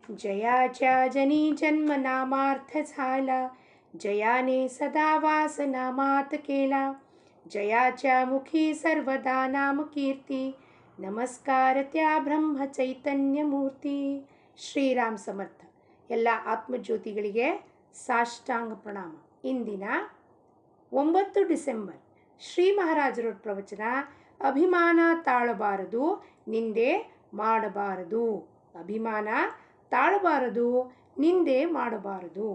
जयाच्या जनी जन्म नामार्थ झाला, जयाने सदा वास नामात केला. जयाच्या मुखी सर्वदा नाम कीर्ती, नमस्कार त्या ಬ್ರಹ್ಮ ಚೈತನ್ಯ ಮೂರ್ತಿ. ಶ್ರೀರಾಮ್ ಸಮರ್ಥ. ಎಲ್ಲ ಆತ್ಮಜ್ಯೋತಿಗಳಿಗೆ ಸಾಷ್ಟಾಂಗ ಪ್ರಣಾಮ. ಇಂದಿನ 9 ಡಿಸೆಂಬರ್ ಶ್ರೀ ಮಹಾರಾಜರ ಪ್ರವಚನ ಅಭಿಮಾನ ತಾಳಬಾರದು, ನಿಂದೆ ಮಾಡಬಾರದು. ಅಭಿಮಾನ ತಾಳಬಾರದು, ನಿಂದೆ ಮಾಡಬಾರದು.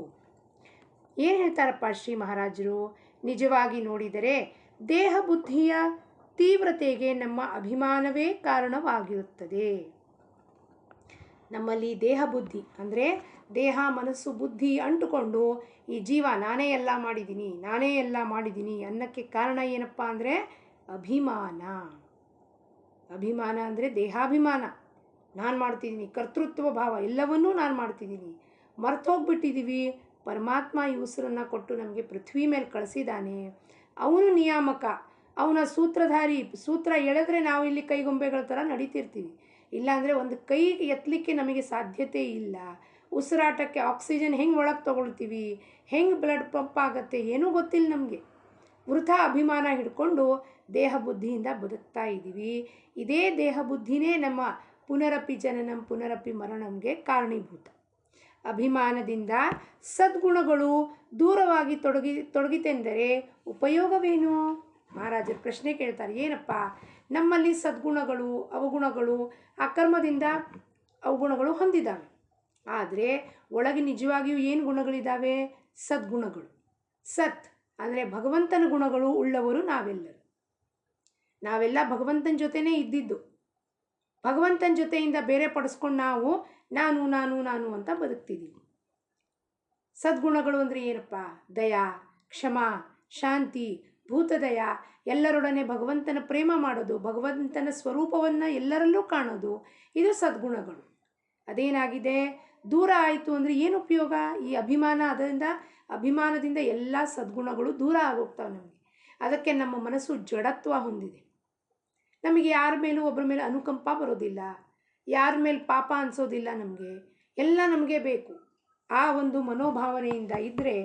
ಏನು ಹೇಳ್ತಾರಪ್ಪ ಶ್ರೀ ಮಹಾರಾಜರು? ನಿಜವಾಗಿ ನೋಡಿದರೆ ದೇಹ ಬುದ್ಧಿಯ ತೀವ್ರತೆಗೆ ನಮ್ಮ ಅಭಿಮಾನವೇ ಕಾರಣವಾಗಿರುತ್ತದೆ. ನಮ್ಮಲ್ಲಿ ದೇಹ ಬುದ್ಧಿ ಅಂದರೆ ದೇಹ ಮನಸ್ಸು ಬುದ್ಧಿ ಅಂಟುಕೊಂಡು ಈ ಜೀವ ನಾನೇ ಎಲ್ಲ ಮಾಡಿದ್ದೀನಿ ಅನ್ನಕ್ಕೆ ಕಾರಣ ಏನಪ್ಪ ಅಂದರೆ ಅಭಿಮಾನ. ಅಭಿಮಾನ ಅಂದರೆ ದೇಹಾಭಿಮಾನ. ನಾನು ಮಾಡ್ತಿದ್ದೀನಿ, ಕರ್ತೃತ್ವ ಭಾವ, ಎಲ್ಲವನ್ನೂ ನಾನು ಮಾಡ್ತಿದ್ದೀನಿ. ಮರ್ತೋಗ್ಬಿಟ್ಟಿದ್ದೀವಿ ಪರಮಾತ್ಮ ಈ ಉಸಿರನ್ನು ಕೊಟ್ಟು ನಮಗೆ ಪೃಥ್ವಿ ಮೇಲೆ ಕಳಿಸಿದ್ದಾನೆ. ಅವನು ನಿಯಾಮಕ, ಅವನ ಸೂತ್ರಧಾರಿ. ಸೂತ್ರ ಎಳೆದ್ರೆ ನಾವು ಇಲ್ಲಿ ಕೈಗೊಂಬೆಗಳ ಥರ ನಡೀತಿರ್ತೀವಿ. ಇಲ್ಲಾಂದರೆ ಒಂದು ಕೈ ಎತ್ತಲಿಕ್ಕೆ ನಮಗೆ ಸಾಧ್ಯತೆ ಇಲ್ಲ. ಉಸಿರಾಟಕ್ಕೆ ಆಕ್ಸಿಜನ್ ಹೆಂಗೆ ಒಳಗೆ ತೊಗೊಳ್ತೀವಿ, ಹೆಂಗೆ ಬ್ಲಡ್ ಪಂಪ್ ಆಗುತ್ತೆ ಏನೂ ಗೊತ್ತಿಲ್ಲ ನಮಗೆ. ವೃಥಾ ಅಭಿಮಾನ ಹಿಡ್ಕೊಂಡು ದೇಹ ಬುದ್ಧಿಯಿಂದ ಬದುಕ್ತಾ ಇದ್ದೀವಿ. ಇದೇ ದೇಹ ಬುದ್ಧಿನೇ ನಮ್ಮ ಪುನರಪಿ ಜನನಂ ಪುನರಪಿ ಮರಣಂಗೆ ಕಾರಣೀಭೂತ. ಅಭಿಮಾನದಿಂದ ಸದ್ಗುಣಗಳು ದೂರವಾಗಿ ತೊಡಗಿತೆಂದರೆ ಉಪಯೋಗವೇನು? ಮಹಾರಾಜರು ಪ್ರಶ್ನೆ ಕೇಳ್ತಾರೆ. ಏನಪ್ಪ ನಮ್ಮಲ್ಲಿ ಸದ್ಗುಣಗಳು ಅವಗುಣಗಳು ಅಕರ್ಮದಿಂದ ಅವಗುಣಗಳು ಹೊಂದಿದ್ದಾವೆ. ಆದರೆ ಒಳಗೆ ನಿಜವಾಗಿಯೂ ಏನು ಗುಣಗಳಿದ್ದಾವೆ? ಸದ್ಗುಣಗಳು. ಸತ್ ಅಂದರೆ ಭಗವಂತನ ಗುಣಗಳು ಉಳ್ಳವರು ನಾವೆಲ್ಲರೂ. ನಾವೆಲ್ಲ ಭಗವಂತನ ಜೊತೆನೇ ಇದ್ದಿದ್ದು. ಭಗವಂತನ ಜೊತೆಯಿಂದ ಬೇರೆ ಪಡಿಸ್ಕೊಂಡು ನಾನು ನಾನು ನಾನು ಅಂತ ಬದುಕ್ತಿದ್ದೀವಿ. ಸದ್ಗುಣಗಳು ಅಂದರೆ ಏನಪ್ಪ? ದಯಾ, ಕ್ಷಮಾ, ಶಾಂತಿ, ಭೂತದಯ, ಎಲ್ಲರೊಡನೆ ಭಗವಂತನ ಪ್ರೇಮ ಮಾಡೋದು, ಭಗವಂತನ ಸ್ವರೂಪವನ್ನು ಎಲ್ಲರಲ್ಲೂ ಕಾಣೋದು, ಇದು ಸದ್ಗುಣಗಳು. ಅದೇನಾಗಿದೆ? ದೂರ ಆಯಿತು ಅಂದರೆ ಏನು ಉಪಯೋಗ? ಈ ಅಭಿಮಾನದಿಂದ ಎಲ್ಲ ಸದ್ಗುಣಗಳು ದೂರ ಆಗೋಗ್ತಾವೆ ನಮಗೆ. ಅದಕ್ಕೆ ನಮ್ಮ ಮನಸ್ಸು ಜಡತ್ವ ಹೊಂದಿದೆ. ನಮಗೆ ಯಾರ ಮೇಲೂ ಒಬ್ಬರ ಮೇಲೆ ಅನುಕಂಪ ಬರೋದಿಲ್ಲ, ಯಾರ ಮೇಲೆ ಪಾಪ ಅನಿಸೋದಿಲ್ಲ. ಎಲ್ಲ ನಮಗೆ ಬೇಕು. ಆ ಒಂದು ಮನೋಭಾವನೆಯಿಂದ ಇದ್ದರೆ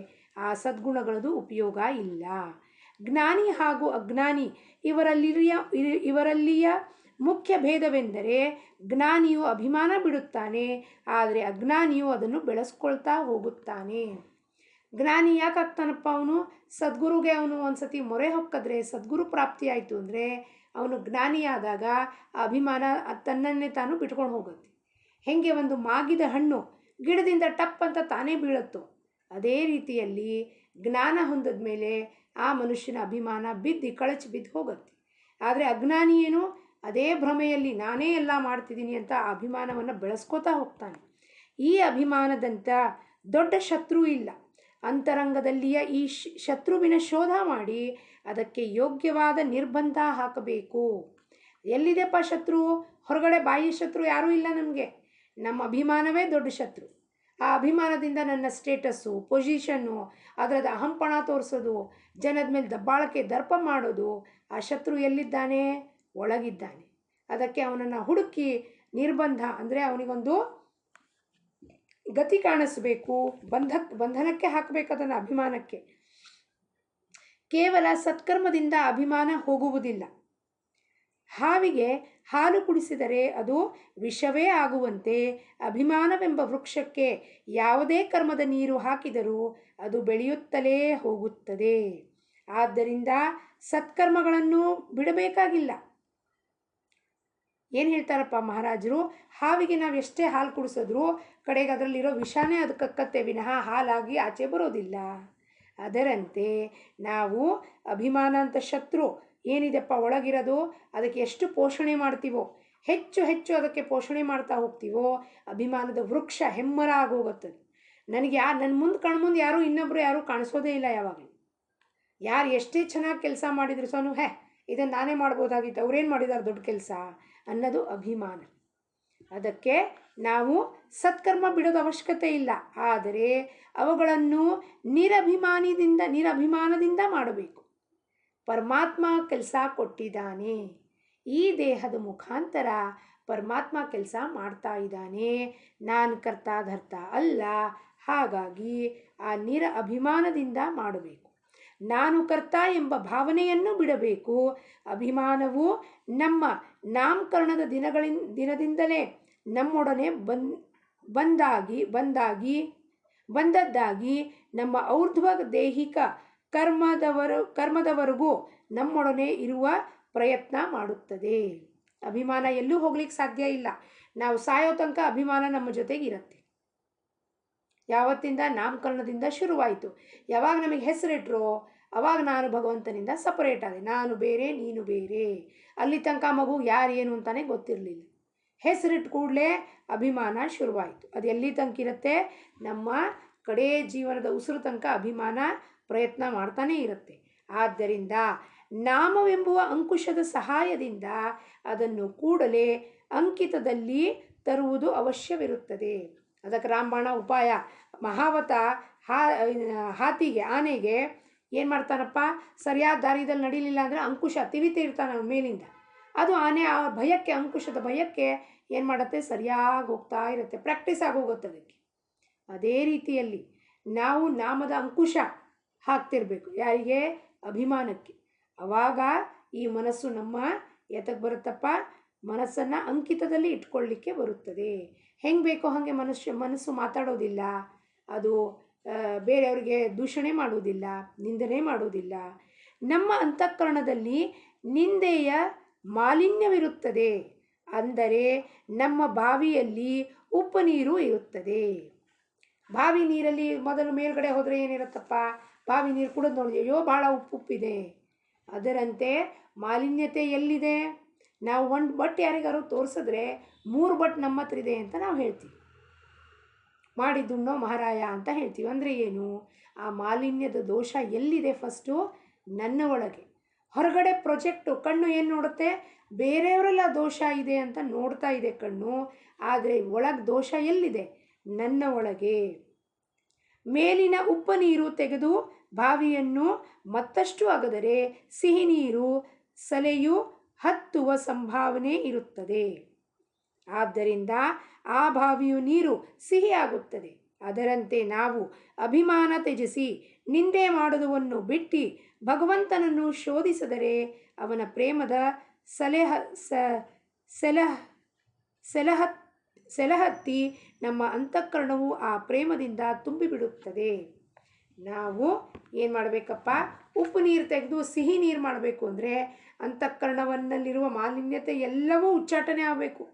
ಆ ಸದ್ಗುಣಗಳದು ಉಪಯೋಗ ಇಲ್ಲ. ಜ್ಞಾನಿ ಹಾಗೂ ಅಜ್ಞಾನಿ ಇವರಲ್ಲಿಯ ಮುಖ್ಯ ಭೇದವೆಂದರೆ ಜ್ಞಾನಿಯು ಅಭಿಮಾನ ಬಿಡುತ್ತಾನೆ, ಆದರೆ ಅಜ್ಞಾನಿಯು ಅದನ್ನು ಬೆಳೆಸ್ಕೊಳ್ತಾ ಹೋಗುತ್ತಾನೆ. ಜ್ಞಾನಿ ಯಾಕಾಗ್ತಾನಪ್ಪ? ಅವನು ಸದ್ಗುರುಗೆ ಒಂದು ಸತಿ ಮೊರೆ ಹೊಕ್ಕಿದ್ರೆ ಸದ್ಗುರು ಪ್ರಾಪ್ತಿ ಆಯಿತು ಅಂದರೆ ಅವನು ಜ್ಞಾನಿಯಾದಾಗ ಅಭಿಮಾನ ತನ್ನನ್ನೇ ತಾನು ಬಿಟ್ಕೊಂಡು ಹೋಗುತ್ತೆ. ಹೆಂಗೆ ಒಂದು ಮಾಗಿದ ಹಣ್ಣು ಗಿಡದಿಂದ ಟಪ್ ಅಂತ ತಾನೇ ಬೀಳುತ್ತೋ, ಅದೇ ರೀತಿಯಲ್ಲಿ ಜ್ಞಾನ ಹೊಂದಿದ ಮೇಲೆ ಆ ಮನುಷ್ಯನ ಅಭಿಮಾನ ಕಳಚಿ ಬಿದ್ದು ಹೋಗುತ್ತೆ. ಆದರೆ ಅಜ್ಞಾನಿ ಏನು? ಅದೇ ಭ್ರಮೆಯಲ್ಲಿ ನಾನೇ ಎಲ್ಲ ಮಾಡ್ತಿದ್ದೀನಿ ಅಂತ ಆ ಅಭಿಮಾನವನ್ನು ಬೆಳೆಸ್ಕೋತಾ ಹೋಗ್ತಾನೆ. ಈ ಅಭಿಮಾನದಂಥ ದೊಡ್ಡ ಶತ್ರು ಇಲ್ಲ. ಅಂತರಂಗದಲ್ಲಿಯ ಈ ಶತ್ರುವಿನ ಶೋಧ ಮಾಡಿ ಅದಕ್ಕೆ ಯೋಗ್ಯವಾದ ನಿರ್ಬಂಧ ಹಾಕಬೇಕು. ಎಲ್ಲಿದೆಪ್ಪ ಶತ್ರು? ಹೊರಗಡೆ ಬಾಯಿ ಶತ್ರು ಯಾರೂ ಇಲ್ಲ ನಮಗೆ. ನಮ್ಮ ಅಭಿಮಾನವೇ ದೊಡ್ಡ ಶತ್ರು. ಆ ಅಭಿಮಾನದಿಂದ ನನ್ನ ಸ್ಟೇಟಸ್ಸು, ಪೊಸಿಷನ್ನು, ಅದರದ ಅಹಂಪಣ ತೋರಿಸೋದು, ಜನದ ಮೇಲೆ ದಬ್ಬಾಳಕೆ ದರ್ಪ ಮಾಡೋದು, ಆ ಶತ್ರು ಎಲ್ಲಿದ್ದಾನೆ? ಒಳಗಿದ್ದಾನೆ. ಅದಕ್ಕೆ ಅವನನ್ನು ಹುಡುಕಿ ನಿರ್ಬಂಧ ಅಂದರೆ ಅವನಿಗೊಂದು ಗತಿ ಕಾಣಿಸ್ಬೇಕು, ಬಂಧನಕ್ಕೆ ಹಾಕಬೇಕು ಅದನ್ನು ಅಭಿಮಾನಕ್ಕೆ. ಕೇವಲ ಸತ್ಕರ್ಮದಿಂದ ಅಭಿಮಾನ ಹೋಗುವುದಿಲ್ಲ. ಹಾವಿಗೆ ಹಾಲು ಕುಡಿಸಿದರೆ ಅದು ವಿಷವೇ ಆಗುವಂತೆ ಅಭಿಮಾನವೆಂಬ ವೃಕ್ಷಕ್ಕೆ ಯಾವುದೇ ಕರ್ಮದ ನೀರು ಹಾಕಿದರೂ ಅದು ಬೆಳೆಯುತ್ತಲೇ ಹೋಗುತ್ತದೆ. ಆದ್ದರಿಂದ ಸತ್ಕರ್ಮಗಳನ್ನು ಬಿಡಬೇಕಾಗಿಲ್ಲ. ಏನು ಹೇಳ್ತಾರಪ್ಪ ಮಹಾರಾಜರು? ಹಾವಿಗೆ ನಾವು ಎಷ್ಟೇ ಹಾಲು ಕುಡಿಸಿದ್ರೂ ಕಡೆಗೆ ಅದರಲ್ಲಿರೋ ವಿಷಾನೇ ಅದು ಕಕ್ಕತ್ತೆ ವಿನಃ ಹಾಲಾಗಿ ಆಚೆ ಬರೋದಿಲ್ಲ. ಅದರಂತೆ ನಾವು ಅಭಿಮಾನ ಅಂತ ಶತ್ರು ಏನಿದೆಪ್ಪ ಒಳಗಿರೋದು, ಅದಕ್ಕೆ ಎಷ್ಟು ಪೋಷಣೆ ಮಾಡ್ತೀವೋ, ಹೆಚ್ಚು ಅದಕ್ಕೆ ಪೋಷಣೆ ಮಾಡ್ತಾ ಹೋಗ್ತೀವೋ ಅಭಿಮಾನದ ವೃಕ್ಷ ಹೆಮ್ಮರ ಆಗೋಗುತ್ತದೆ. ನನ್ನ ಕಣ್ಮುಂದೆ ಇನ್ನೊಬ್ಬರು ಕಾಣಿಸೋದೇ ಇಲ್ಲ. ಯಾವಾಗಲೂ ಯಾರು ಎಷ್ಟೇ ಚೆನ್ನಾಗಿ ಕೆಲಸ ಮಾಡಿದ್ರು ಸಹ ಇದನ್ನು ನಾನೇ ಮಾಡ್ಬೋದಾಗಿತ್ತು, ಅವ್ರೇನು ಮಾಡಿದ್ದಾರೆ ದೊಡ್ಡ ಕೆಲಸ ಅನ್ನೋದು ಅಭಿಮಾನ. ಅದಕ್ಕೆ ನಾವು ಸತ್ಕರ್ಮ ಬಿಡೋದು ಅವಶ್ಯಕತೆ ಇಲ್ಲ. ಆದರೆ ಅವುಗಳನ್ನು ನಿರಭಿಮಾನದಿಂದ ಮಾಡಬೇಕು. ಪರಮಾತ್ಮ ಕೆಲಸ ಕೊಟ್ಟಿದ್ದಾನೆ. ಈ ದೇಹದ ಮುಖಾಂತರ ಪರಮಾತ್ಮ ಕೆಲಸ ಮಾಡ್ತಾ ಇದ್ದಾನೆ, ನಾನು ಕರ್ತಾ ಧರ್ತ ಅಲ್ಲ. ಹಾಗಾಗಿ ಆ ಅಭಿಮಾನದಿಂದ ಮಾಡಬೇಕು. ನಾನು ಕರ್ತ ಎಂಬ ಭಾವನೆಯನ್ನು ಬಿಡಬೇಕು. ಅಭಿಮಾನವು ನಮ್ಮ ನಾಮಕರಣದ ದಿನದಿಂದಲೇ ನಮ್ಮೊಡನೆ ಬಂದದ್ದಾಗಿ ನಮ್ಮ ಔರ್ಧ್ವ ದೈಹಿಕ ಕರ್ಮದವರೆಗೂ ನಮ್ಮೊಡನೆ ಇರುವ ಪ್ರಯತ್ನ ಮಾಡುತ್ತದೆ. ಅಭಿಮಾನ ಎಲ್ಲೂ ಹೋಗ್ಲಿಕ್ಕೆ ಸಾಧ್ಯ ಇಲ್ಲ. ನಾವು ಸಾಯೋ ತನಕ ಅಭಿಮಾನ ನಮ್ಮ ಜೊತೆಗೆ ಇರುತ್ತೆ. ಯಾವತ್ತಿಂದ ನಾಮಕರಣದಿಂದ ಶುರುವಾಯಿತು. ಯಾವಾಗ ನಮಗೆ ಹೆಸರಿಟ್ರೋ ಅವಾಗ ನಾನು ಭಗವಂತನಿಂದ ಸಪರೇಟ್ ಆದೆ. ನಾನು ಬೇರೆ, ನೀನು ಬೇರೆ. ಅಲ್ಲಿ ತನಕ ಮಗು ಯಾರು ಏನು ಅಂತಾನೆ ಗೊತ್ತಿರಲಿಲ್ಲ. ಹೆಸರಿಟ್ಟು ಕೂಡಲೇ ಅಭಿಮಾನ ಶುರುವಾಯಿತು. ಅದು ಎಲ್ಲಿ ತನಕ ಇರುತ್ತೆ? ನಮ್ಮ ಕಡೇ ಜೀವನದ ಉಸಿರು ತನಕ ಅಭಿಮಾನ ಪ್ರಯತ್ನ ಮಾಡ್ತಾನೇ ಇರುತ್ತೆ. ಆದ್ದರಿಂದ ನಾಮವೆಂಬುವ ಅಂಕುಶದ ಸಹಾಯದಿಂದ ಅದನ್ನು ಕೂಡಲೇ ಅಂಕಿತದಲ್ಲಿ ತರುವುದು ಅವಶ್ಯವಿರುತ್ತದೆ. ಅದಕ್ಕೆ ರಾಮಬಾಣ ಉಪಾಯ. ಮಹಾವತ ಹಾತಿಗೆ, ಆನೆಗೆ ಏನು ಮಾಡ್ತಾನಪ್ಪ, ಸರಿಯಾದ ದಾರಿದಲ್ಲಿ ನಡೀಲಿಲ್ಲ ಅಂದರೆ ಅಂಕುಶ ತಿವಿತೆ ಇರ್ತಾನೆ ಮೇಲಿಂದ. ಅದು ಆನೆ ಆ ಭಯಕ್ಕೆ, ಅಂಕುಶದ ಭಯಕ್ಕೆ ಏನು ಮಾಡುತ್ತೆ, ಸರಿಯಾಗಿ ಹೋಗ್ತಾ ಇರುತ್ತೆ, ಪ್ರಾಕ್ಟೀಸ್ ಆಗೋಗುತ್ತೆ ಅದಕ್ಕೆ. ಅದೇ ರೀತಿಯಲ್ಲಿ ನಾವು ನಾಮದ ಅಂಕುಶ ಹಾಕ್ತಿರ್ಬೇಕು. ಯಾರಿಗೆ? ಅಭಿಮಾನಕ್ಕೆ. ಆವಾಗ ಈ ಮನಸ್ಸು ನಮ್ಮ ಎತ್ತಕ್ಕೆ ಬರುತ್ತಪ್ಪ, ಮನಸ್ಸನ್ನು ಅಂಕಿತದಲ್ಲಿ ಇಟ್ಕೊಳ್ಳಿಕ್ಕೆ ಬರುತ್ತದೆ. ಹೆಂಗೆ ಬೇಕೋ ಹಾಗೆ ಮನಸ್ಸು ಮಾತಾಡೋದಿಲ್ಲ. ಅದು ಬೇರೆಯವರಿಗೆ ದೂಷಣೆ ಮಾಡುವುದಿಲ್ಲ, ನಿಂದನೆ ಮಾಡುವುದಿಲ್ಲ. ನಮ್ಮ ಅಂತಃಕರಣದಲ್ಲಿ ನಿಂದೆಯ ಮಾಲಿನ್ಯವಿರುತ್ತದೆ. ಅಂದರೆ ನಮ್ಮ ಬಾವಿಯಲ್ಲಿ ಉಪ್ಪು ನೀರು ಇರುತ್ತದೆ. ಬಾವಿ ನೀರಲ್ಲಿ ಮೊದಲು ಮೇಲ್ಗಡೆ ಹೋದರೆ ಏನಿರುತ್ತಪ್ಪ, ಬಾವಿ ನೀರು ಕುಡಿದು ನೋಡಿ, ಅಯ್ಯೋ ಭಾಳ ಉಪ್ಪಿದೆ. ಅದರಂತೆ ಮಾಲಿನ್ಯತೆ ಎಲ್ಲಿದೆ? ನಾವು ಒಂದು ಬಟ್ ಯಾರಿಗಾರು ತೋರಿಸಿದ್ರೆ 3 ಬಟ್ ನಮ್ಮ ಹತ್ರ ಇದೆ ಅಂತ ನಾವು ಹೇಳ್ತೀವಿ. ಮಾಡಿದ್ದುಣ್ಣೋ ಮಹಾರಾಯ ಅಂತ ಹೇಳ್ತೀವಿ. ಅಂದರೆ ಏನು? ಆ ಮಾಲಿನ್ಯದ ದೋಷ ಎಲ್ಲಿದೆ? ಫಸ್ಟು ನನ್ನ ಒಳಗೆ. ಹೊರಗಡೆ ಪ್ರೊಜೆಕ್ಟು ಕಣ್ಣು ಏನು ನೋಡುತ್ತೆ? ಬೇರೆಯವರೆಲ್ಲ ದೋಷ ಇದೆ ಅಂತ ನೋಡ್ತಾ ಇದೆ ಕಣ್ಣು. ಆದರೆ ಒಳಗೆ ದೋಷ ಎಲ್ಲಿದೆ? ನನ್ನ ಒಳಗೆ. ಮೇಲಿನ ಉಪ್ಪು ನೀರು ತೆಗೆದು ಬಾವಿಯನ್ನು ಮತ್ತಷ್ಟು ಅಗದರೆ ಸಿಹಿ ನೀರು ಸಲೆಯು ಹತ್ತುವ ಸಂಭಾವನೆ ಇರುತ್ತದೆ. ಆದ್ದರಿಂದ ಆ ಬಾವಿಯು ನೀರು ಸಿಹಿಯಾಗುತ್ತದೆ. ಅದರಂತೆ ನಾವು ಅಭಿಮಾನ ತ್ಯಜಿಸಿ ನಿಂದೆ ಮಾಡುವುದನ್ನು ಬಿಟ್ಟು ಭಗವಂತನನ್ನು ಶೋಧಿಸಿದರೆ ಅವನ ಪ್ರೇಮದ ಸೆಲಹತ್ತಿ ನಮ್ಮ ಅಂತಃಕರಣವು ಆ ಪ್ರೇಮದಿಂದ ತುಂಬಿಬಿಡುತ್ತದೆ. ನಾವು ಏನು ಮಾಡಬೇಕಪ್ಪ? ಉಪ್ಪು ನೀರು ತೆಗೆದು ಸಿಹಿ ನೀರು ಮಾಡಬೇಕು ಅಂದರೆ ಅಂತಃಕರಣವನ್ನಲ್ಲಿರುವ ಮಾಲಿನ್ಯತೆ ಎಲ್ಲವೂ ಉಚ್ಚಾಟನೆ ಆಗಬೇಕು.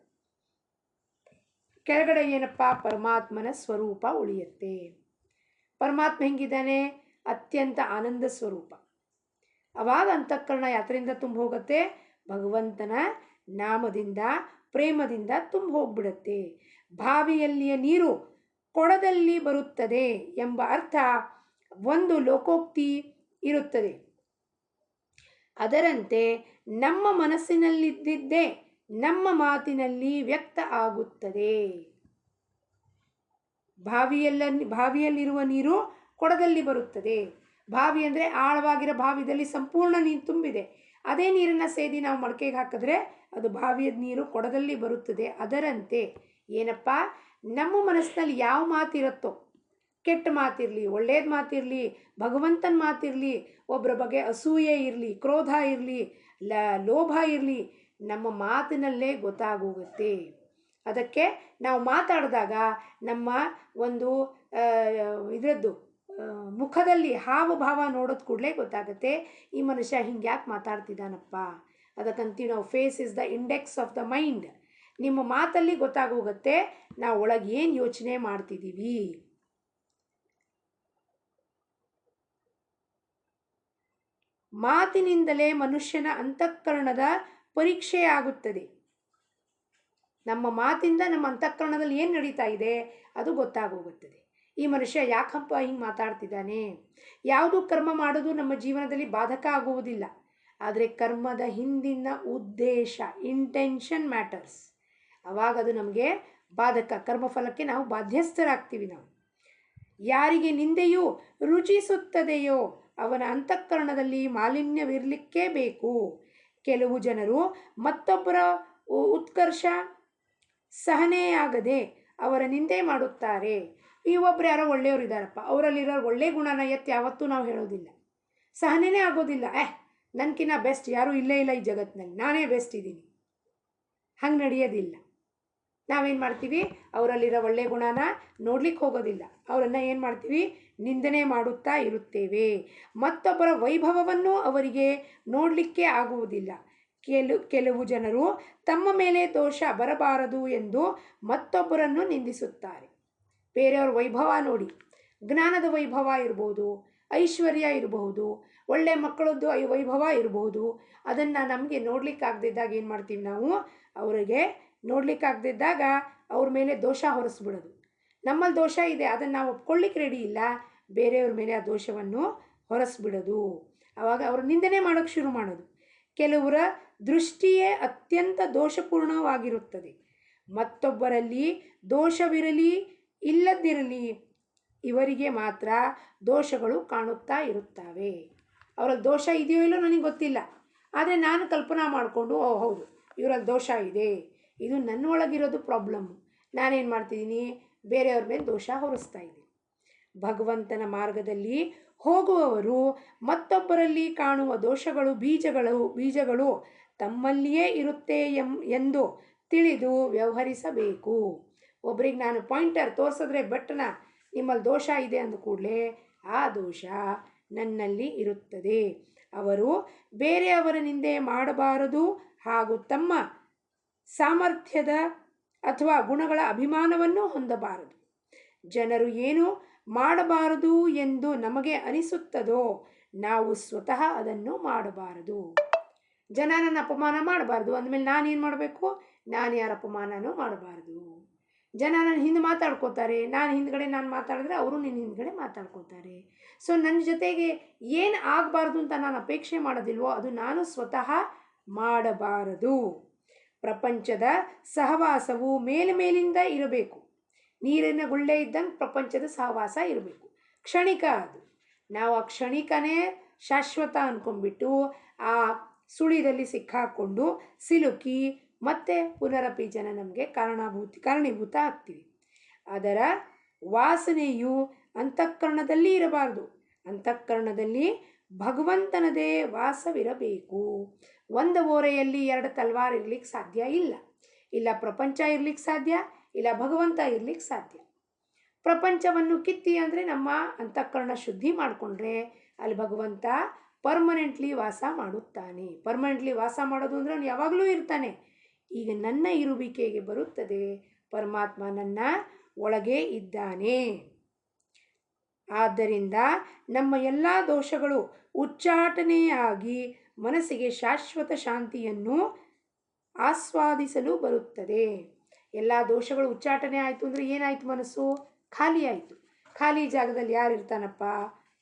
ಕೆಳಗಡೆ ಏನಪ್ಪ? ಪರಮಾತ್ಮನ ಸ್ವರೂಪ ಉಳಿಯುತ್ತೆ. ಪರಮಾತ್ಮ ಹೆಂಗಿದ್ದಾನೆ? ಅತ್ಯಂತ ಆನಂದ ಸ್ವರೂಪ. ಅವಾಗ ಅಂತಃಕರಣ ಯಾತ್ರೆಯಿಂದ ತುಂಬ ಹೋಗುತ್ತೆ? ಭಗವಂತನ ನಾಮದಿಂದ, ಪ್ರೇಮದಿಂದ ತುಂಬ ಹೋಗ್ಬಿಡುತ್ತೆ. ಬಾವಿಯಲ್ಲಿಯ ನೀರು ಕೊಡದಲ್ಲಿ ಬರುತ್ತದೆ ಎಂಬ ಅರ್ಥ ಒಂದು ಲೋಕೋಕ್ತಿ ಇರುತ್ತದೆ. ಅದರಂತೆ ನಮ್ಮ ಮನಸ್ಸಿನಲ್ಲಿದ್ದಿದ್ದೇ ನಮ್ಮ ಮಾತಿನಲ್ಲಿ ವ್ಯಕ್ತ ಆಗುತ್ತದೆ. ಬಾವಿಯಲ್ಲಿರುವ ನೀರು ಕೊಡದಲ್ಲಿ ಬರುತ್ತದೆ. ಬಾವಿ ಅಂದರೆ ಆಳವಾಗಿರೋ ಬಾವಿಯಲ್ಲಿ ಸಂಪೂರ್ಣ ನೀರು ತುಂಬಿದೆ. ಅದೇ ನೀರನ್ನು ಸೇದಿ ನಾವು ಮಡಕೆಗೆ ಹಾಕಿದ್ರೆ ಅದು ಬಾವಿಯ ನೀರು ಕೊಡದಲ್ಲಿ ಬರುತ್ತದೆ. ಅದರಂತೆ ಏನಪ್ಪ, ನಮ್ಮ ಮನಸ್ಸಿನಲ್ಲಿ ಯಾವ ಮಾತಿರುತ್ತೋ, ಕೆಟ್ಟ ಮಾತಿರಲಿ, ಒಳ್ಳೇದು ಮಾತಿರಲಿ, ಭಗವಂತನ ಮಾತಿರಲಿ, ಒಬ್ಬರ ಬಗ್ಗೆ ಅಸೂಯೆ ಇರಲಿ, ಕ್ರೋಧ ಇರಲಿ, ಲೋಭ ಇರಲಿ, ನಮ್ಮ ಮಾತಿನಲ್ಲೇ ಗೊತ್ತಾಗೋಗುತ್ತೆ. ಅದಕ್ಕೆ ನಾವು ಮಾತಾಡಿದಾಗ ನಮ್ಮ ಒಂದು ಇದರದ್ದು ಮುಖದಲ್ಲಿ ಹಾವಭಾವ ನೋಡೋದು ಕೂಡಲೇ ಗೊತ್ತಾಗುತ್ತೆ, ಈ ಮನುಷ್ಯ ಹಿಂಗೆ ಯಾಕೆ ಮಾತಾಡ್ತಿದ್ದಾನಪ್ಪ. ಅದಕ್ಕಂತೀವಿ ನಾವು face is the index of the mind. ನಿಮ್ಮ ಮಾತಲ್ಲಿ ಗೊತ್ತಾಗೋಗುತ್ತೆ ನಾವು ಒಳಗೆ ಏನು ಯೋಚನೆ ಮಾಡ್ತಿದ್ದೀವಿ. ಮಾತಿನಿಂದಲೇ ಮನುಷ್ಯನ ಅಂತಃಕರಣದ ಪರೀಕ್ಷೆಯಾಗುತ್ತದೆ. ನಮ್ಮ ಮಾತಿಂದ ನಮ್ಮ ಅಂತಃಕರಣದಲ್ಲಿ ಏನು ನಡೀತಾ ಇದೆ ಅದು ಗೊತ್ತಾಗೋಗುತ್ತದೆ. ಈ ಮನುಷ್ಯ ಯಾಕಪ್ಪ ಹಿಂಗೆ ಮಾತಾಡ್ತಿದ್ದಾನೆ. ಯಾವುದು ಕರ್ಮ ಮಾಡೋದು ನಮ್ಮ ಜೀವನದಲ್ಲಿ ಬಾಧಕ ಆಗುವುದಿಲ್ಲ. ಆದರೆ ಕರ್ಮದ ಹಿಂದಿನ ಉದ್ದೇಶ, ಇಂಟೆನ್ಷನ್ ಮ್ಯಾಟರ್ಸ್. ಆವಾಗ ಅದು ನಮಗೆ ಬಾಧಕ, ಕರ್ಮಫಲಕ್ಕೆ ನಾವು ಬಾಧ್ಯಸ್ಥರಾಗ್ತೀವಿ. ನಾವು ಯಾರಿಗೆ ನಿಂದೆಯು ರುಚಿಸುತ್ತದೆಯೋ ಅವನ ಅಂತಃಕರಣದಲ್ಲಿ ಮಾಲಿನ್ಯವಿರಲಿಕ್ಕೇ ಬೇಕು. ಕೆಲವು ಜನರು ಮತ್ತೊಬ್ಬರ ಉತ್ಕರ್ಷ ಸಹನೆಯಾಗದೆ ಅವರ ನಿಂದೆ ಮಾಡುತ್ತಾರೆ. ಈ ಒಬ್ರು ಯಾರೋ ಒಳ್ಳೆಯವರು ಇದ್ದಾರಪ್ಪ, ಅವರಲ್ಲಿರೋ ಒಳ್ಳೆ ಗುಣನ ಎತ್ತಿ ಯಾವತ್ತೂ ನಾವು ಹೇಳೋದಿಲ್ಲ, ಸಹನೆನೇ ಆಗೋದಿಲ್ಲ. ನನಗಿನ್ನ ಬೆಸ್ಟ್ ಯಾರೂ ಇಲ್ಲೇ ಇಲ್ಲ ಈ ಜಗತ್ತಿನಲ್ಲಿ, ನಾನೇ ಬೆಸ್ಟ್ ಇದ್ದೀನಿ, ಹಂಗೆ ನಡೆಯೋದಿಲ್ಲ. ನಾವೇನು ಮಾಡ್ತೀವಿ, ಅವರಲ್ಲಿರೋ ಒಳ್ಳೆ ಗುಣನ ನೋಡ್ಲಿಕ್ಕೆ ಹೋಗೋದಿಲ್ಲ, ಅವರನ್ನು ಏನು ಮಾಡ್ತೀವಿ, ನಿಂದನೆ ಮಾಡುತ್ತಾ ಇರುತ್ತೇವೆ. ಮತ್ತೊಬ್ಬರ ವೈಭವವನ್ನು ಅವರಿಗೆ ನೋಡಲಿಕ್ಕೆ ಆಗುವುದಿಲ್ಲ. ಕೆಲವು ಜನರು ತಮ್ಮ ಮೇಲೆ ದೋಷ ಬರಬಾರದು ಎಂದು ಮತ್ತೊಬ್ಬರನ್ನು ನಿಂದಿಸುತ್ತಾರೆ. ಬೇರೆಯವ್ರ ವೈಭವ ನೋಡಿ, ಜ್ಞಾನದ ವೈಭವ ಇರ್ಬೋದು, ಐಶ್ವರ್ಯ ಇರಬಹುದು, ಒಳ್ಳೆ ಮಕ್ಕಳದ್ದು ವೈಭವ ಇರಬಹುದು, ಅದನ್ನು ನಮಗೆ ನೋಡ್ಲಿಕ್ಕಾಗದಿದ್ದಾಗ ಏನು ಮಾಡ್ತೀವಿ ನಾವು, ಅವರಿಗೆ ನೋಡ್ಲಿಕ್ಕಾಗದಿದ್ದಾಗ ಅವ್ರ ಮೇಲೆ ದೋಷ ಹೊರಿಸ್ಬಿಡೋದು. ನಮ್ಮಲ್ಲಿ ದೋಷ ಇದೆ, ಅದನ್ನು ನಾವು ಒಪ್ಕೊಳ್ಳಿಕ್ಕೆ ರೆಡಿ ಇಲ್ಲ, ಬೇರೆಯವ್ರ ಮೇಲೆ ಆ ದೋಷವನ್ನು ಹೊರಿಸ್ಬಿಡೋದು. ಆವಾಗ ಅವರು ನಿಂದನೆ ಮಾಡೋಕ್ಕೆ ಶುರು ಮಾಡೋದು. ಕೆಲವರ ದೃಷ್ಟಿಯೇ ಅತ್ಯಂತ ದೋಷಪೂರ್ಣವಾಗಿರುತ್ತದೆ. ಮತ್ತೊಬ್ಬರಲ್ಲಿ ದೋಷವಿರಲಿ ಇಲ್ಲದಿರಲಿ, ಇವರಿಗೆ ಮಾತ್ರ ದೋಷಗಳು ಕಾಣುತ್ತಾ ಇರುತ್ತವೆ. ಅವರಲ್ಲಿ ದೋಷ ಇದೆಯೋ ಇಲ್ಲೋ ನನಗೆ ಗೊತ್ತಿಲ್ಲ, ಆದರೆ ನಾನು ಕಲ್ಪನಾ ಮಾಡಿಕೊಂಡು ಹೌದು ಇವರಲ್ಲಿ ದೋಷ ಇದೆ, ಇದು ನನ್ನೊಳಗಿರೋದು ಪ್ರಾಬ್ಲಮ್ಮು, ನಾನೇನು ಮಾಡ್ತಿದ್ದೀನಿ, ಬೇರೆಯವ್ರ ಮೇಲೆ ದೋಷ ಹೊರಿಸ್ತಾ ಇದ್ದೀನಿ. ಭಗವಂತನ ಮಾರ್ಗದಲ್ಲಿ ಹೋಗುವವರು ಮತ್ತೊಬ್ಬರಲ್ಲಿ ಕಾಣುವ ದೋಷಗಳು ಬೀಜಗಳು ತಮ್ಮಲ್ಲಿಯೇ ಇರುತ್ತೆ ಎಂದು ತಿಳಿದು ವ್ಯವಹರಿಸಬೇಕು. ಒಬ್ರಿಗೆ ನಾನು ಪಾಯಿಂಟರ್ ತೋರಿಸಿದ್ರೆ ಬಟ್ಟನ ನಿಮ್ಮಲ್ಲಿ ದೋಷ ಇದೆ ಅಂದ ಕೂಡಲೇ ಆ ದೋಷ ನನ್ನಲ್ಲಿ ಇರುತ್ತದೆ. ಅವರು ಬೇರೆಯವರ ನಿಂದೆ ಮಾಡಬಾರದು ಹಾಗೂ ತಮ್ಮ ಸಾಮರ್ಥ್ಯದ ಅಥವಾ ಗುಣಗಳ ಅಭಿಮಾನವನ್ನು ಹೊಂದಬಾರದು. ಜನರು ಏನು ಮಾಡಬಾರದು ಎಂದು ನಮಗೆ ಅನಿಸುತ್ತದೋ ನಾವು ಸ್ವತಃ ಅದನ್ನು ಮಾಡಬಾರದು. ಜನರನ್ನು ಅಪಮಾನ ಮಾಡಬಾರ್ದು ಅಂದಮೇಲೆ ನಾನೇನು ಮಾಡಬೇಕು, ನಾನು ಯಾರ ಅಪಮಾನನೂ ಮಾಡಬಾರ್ದು. ಜನ ನನ್ನ ಹಿಂದೆ ಮಾತಾಡ್ಕೋತಾರೆ, ನಾನು ಹಿಂದ್ಗಡೆ ನಾನು ಮಾತಾಡಿದ್ರೆ ಅವರು ನಿನ್ನ ಹಿಂದ್ಗಡೆ ಮಾತಾಡ್ಕೋತಾರೆ. ಸೊ ನನ್ನ ಜೊತೆಗೆ ಏನು ಆಗಬಾರ್ದು ಅಂತ ನಾನು ಅಪೇಕ್ಷೆ ಮಾಡೋದಿಲ್ವೋ ಅದು ನಾನು ಸ್ವತಃ ಮಾಡಬಾರದು. ಪ್ರಪಂಚದ ಸಹವಾಸವು ಮೇಲಿಂದ ಇರಬೇಕು. ನೀರಿನ ಗುಳ್ಳೆ ಇದ್ದಂಗೆ ಪ್ರಪಂಚದ ಸಹವಾಸ ಇರಬೇಕು. ಕ್ಷಣಿಕ ಅದು. ನಾವು ಆ ಕ್ಷಣಿಕನೇ ಶಾಶ್ವತ ಅಂದ್ಕೊಂಡ್ಬಿಟ್ಟು ಆ ಸುಳಿದಲ್ಲಿ ಸಿಕ್ಕಾಕೊಂಡು ಸಿಲುಕಿ ಮತ್ತೆ ಪುನರಪಿ ಜನ ನಮಗೆ ಕಾರಣೀಭೂತ ಆಗ್ತೀವಿ. ಅದರ ವಾಸನೆಯು ಅಂತಃಕರಣದಲ್ಲಿ ಇರಬಾರ್ದು. ಅಂತಃಕರಣದಲ್ಲಿ ಭಗವಂತನದೇ ವಾಸವಿರಬೇಕು. ಒಂದು ಓರೆಯಲ್ಲಿ ಎರಡು ತಲ್ವಾರ್ ಇರ್ಲಿಕ್ಕೆ ಸಾಧ್ಯ ಇಲ್ಲ. ಇಲ್ಲ ಪ್ರಪಂಚ ಇರ್ಲಿಕ್ಕೆ ಸಾಧ್ಯ, ಇಲ್ಲ ಭಗವಂತ ಇರ್ಲಿಕ್ಕೆ ಸಾಧ್ಯ. ಪ್ರಪಂಚವನ್ನು ಕಿತ್ತಿ ಅಂದರೆ ನಮ್ಮ ಅಂತಃಕರಣ ಶುದ್ಧಿ ಮಾಡಿಕೊಂಡ್ರೆ ಅಲ್ಲಿ ಭಗವಂತ ಪರ್ಮನೆಂಟ್ಲಿ ವಾಸ ಮಾಡುತ್ತಾನೆ. ಪರ್ಮನೆಂಟ್ಲಿ ವಾಸ ಮಾಡೋದು ಅಂದರೆ ಅವನು ಯಾವಾಗಲೂ ಇರ್ತಾನೆ. ಈಗ ನನ್ನ ಇರುವಿಕೆಗೆ ಬರುತ್ತದೆ, ಪರಮಾತ್ಮ ನನ್ನ ಒಳಗೆ ಇದ್ದಾನೆ. ಆದ್ದರಿಂದ ನಮ್ಮ ಎಲ್ಲ ದೋಷಗಳು ಉಚ್ಚಾಟನೆಯಾಗಿ ಮನಸ್ಸಿಗೆ ಶಾಶ್ವತ ಶಾಂತಿಯನ್ನು ಆಸ್ವಾದಿಸಲು ಬರುತ್ತದೆ. ಎಲ್ಲ ದೋಷಗಳು ಉಚ್ಚಾಟನೆ ಆಯಿತು ಅಂದರೆ ಏನಾಯಿತು, ಮನಸ್ಸು ಖಾಲಿ ಆಯಿತು. ಖಾಲಿ ಜಾಗದಲ್ಲಿ ಯಾರಿರ್ತಾನಪ್ಪ,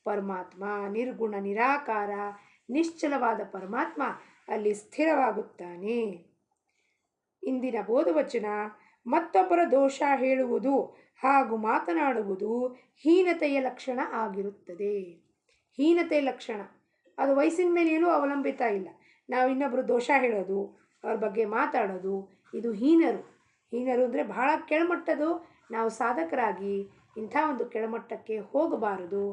ಪರಮಾತ್ಮ. ನಿರ್ಗುಣ ನಿರಾಕಾರ ನಿಶ್ಚಲವಾದ ಪರಮಾತ್ಮ ಅಲ್ಲಿ ಸ್ಥಿರವಾಗುತ್ತಾನೆ. ಇಂದಿನ ಬೋಧವಚನ: ಮತ್ತೊಬ್ಬರ ದೋಷ ಹೇಳುವುದು ಹಾಗೂ ಮಾತನಾಡುವುದು ಹೀನತೆಯ ಲಕ್ಷಣ ಆಗಿರುತ್ತದೆ. ಹೀನತೆಯ ಲಕ್ಷಣ ಅದು ವಯಸ್ಸಿನ ಮೇಲೆ ಏನೂ ಅವಲಂಬಿತ ಇಲ್ಲ. ನಾವು ಇನ್ನೊಬ್ಬರು ದೋಷ ಹೇಳೋದು, ಅವ್ರ ಬಗ್ಗೆ ಮಾತಾಡೋದು, ಇದು ಹೀನರು. ಹೀನರು ಅಂದರೆ ಬಹಳ ಕೆಳಮಟ್ಟದ್ದು. ನಾವು ಸಾಧಕರಾಗಿ ಇಂಥ ಒಂದು ಕೆಳಮಟ್ಟಕ್ಕೆ ಹೋಗಬಾರದು.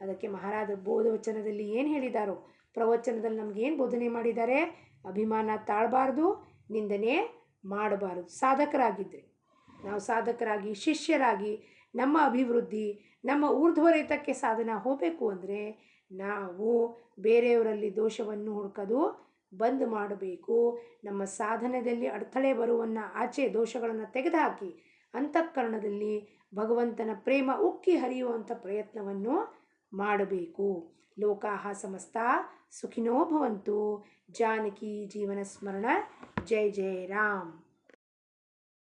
ಅದಕ್ಕೆ ಮಹಾರಾಜ ಬೋಧವಚನದಲ್ಲಿ ಏನು ಹೇಳಿದಾರೋ, ಪ್ರವಚನದಲ್ಲಿ ನಮಗೇನು ಬೋಧನೆ ಮಾಡಿದ್ದಾರೆ, ಅಭಿಮಾನ ತಾಳಬಾರ್ದು, ನಿಂದನೆ ಮಾಡಬಾರದು. ಸಾಧಕರಾಗಿದ್ದರೆ ನಾವು ಸಾಧಕರಾಗಿ ಶಿಷ್ಯರಾಗಿ ನಮ್ಮ ಅಭಿವೃದ್ಧಿ, ನಮ್ಮ ಊರ್ಧ್ವರೇತಕ್ಕೆ ಸಾಧನ ಹೋಗಬೇಕು ಅಂದರೆ ನಾವು ಬೇರೆಯವರಲ್ಲಿ ದೋಷವನ್ನು ಹುಡುಕೋದು ಬಂದ್ ಮಾಡಬೇಕು. ನಮ್ಮ ಸಾಧನೆಯಲ್ಲಿ ಅಡೆತಡೆ ಬರುವನ್ನ ಆಚೆ ದೋಷಗಳನ್ನು ತೆಗೆದುಹಾಕಿ ಅಂತಃಕರಣದಲ್ಲಿ ಭಗವಂತನ ಪ್ರೇಮ ಉಕ್ಕಿ ಹರಿಯುವಂಥ ಪ್ರಯತ್ನವನ್ನು ಮಾಡಬೇಕು. ಲೋಕಾಹ ಸಮಸ್ತ ಸುಖಿನೋ ಭವಂತು. ಜಾನಕಿ ಜೀವನ ಸ್ಮರಣ. ಜೈ ಜೈ ರಾಮ್.